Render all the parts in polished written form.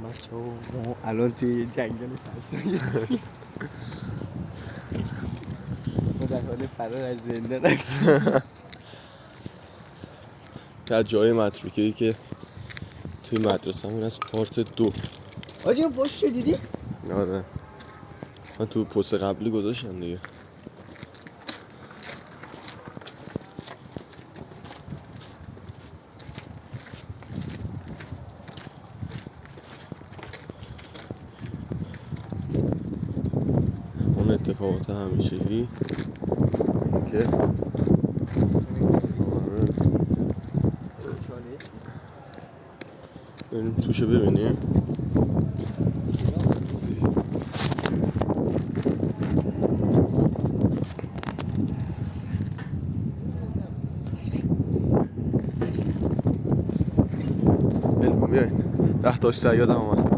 بچه‌ها الان توی جنگل فرسایی هستیم. ما در حال فرار از زندان هستیم. که جای متروکه‌ای که توی مدرسه‌مون از پارت 2. آجی اون پشت رو دیدی؟ آره من تو پست قبلی گذاشتم دیگه. اون اتفاقات همیشگی که بریم توشو ببینیم. بلکن بیاین 10 تاش سیادم اومد.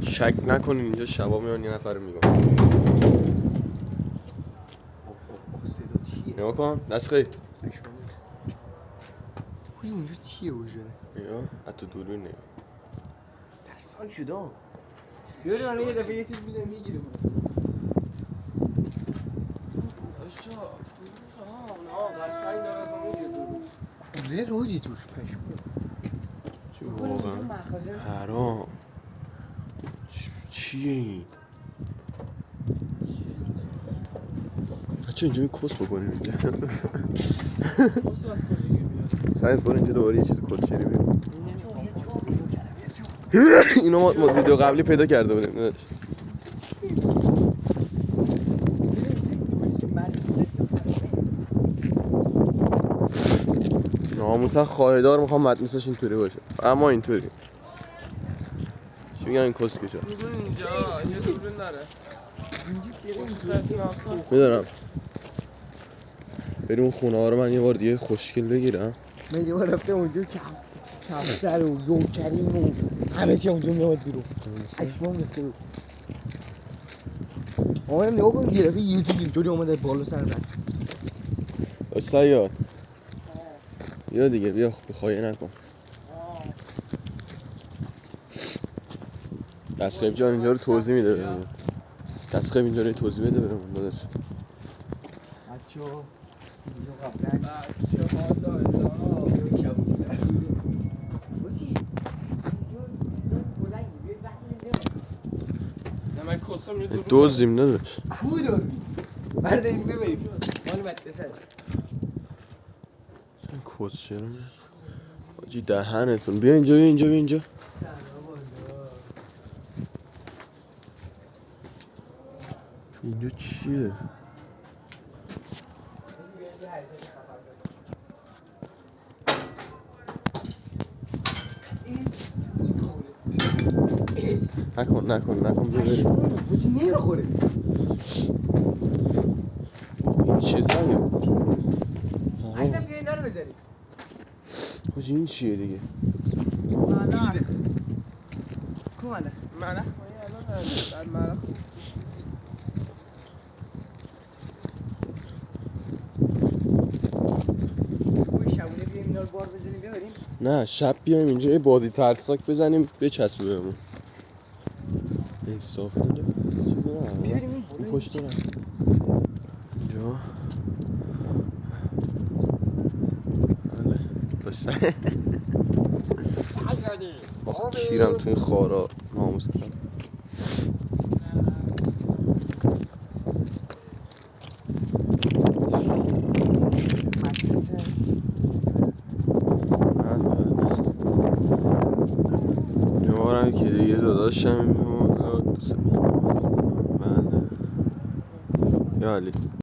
شک نکنین اینجا شبا میان یه نفر میگم. نگاه کن دست خیلی اینجا چیه وجوده؟ نگاه حتی دوربین نگاه ترسان شدم. بیاری من یه دفعه یه چیز میدم میگیرم. کولر روزی توش پشم چی واقعا حرام. چیه این؟ بچه اینجا کس بکنیم اینجا. سعید برو اینجا دوباره یه چیز کس شیری بیم. اینو ما ویدیو قبلی پیدا کرده بودیم. ناموسا خواهدار میخوام مدرسش اینطوری باشه اما اینطوری چی میگن این کس کشا اینجا یه دوربین داره. میدارم بریم اون خونه ها رو من یه بار دیگه خوشگل بگیرم. من یه بار رفته اونجا کفتر و یوکریم و همه چی اونجا میاد بیرون. اشمام گفته بود آقا هم نگاه کن یه دفعه یه چیز اینطوری آمده بالا سر من. سیاد بیا دیگه بیا بخوایه نکن. دستخیب جان اینجا رو توضیح میده بهمون. دستخیب اینجا رو توضیح بده بهمون داداش. بچه‌ها اینجا قبلا من کسم یه دوربین دوزیم نداشت کو داری؟ برداریم ببریم مال مدرسه کس چرا آجی دهنتون بیا اینجا بیا اینجا بیا اینجا. اینجا چیه؟ نکن بیا بریم. چی نمیخوره؟ این چیه سایه؟ عیدم بیا اینا رو بذاریم. حاجی این چیه دیگه؟ ملخ کو ملخ؟ ملخ الان ملخ شبونه بیایم اینا رو بار بزنیم ببریم. نه شب بیایم اینجا یه بازی ترسناک بزنیم بچسبه بهمون. انصاف اینجا چیزی نه بیاریم این پشت دارم اینجا بله بسه آخ کیرم توی خارا ناموسم. که دیگه داداشم بله یا علی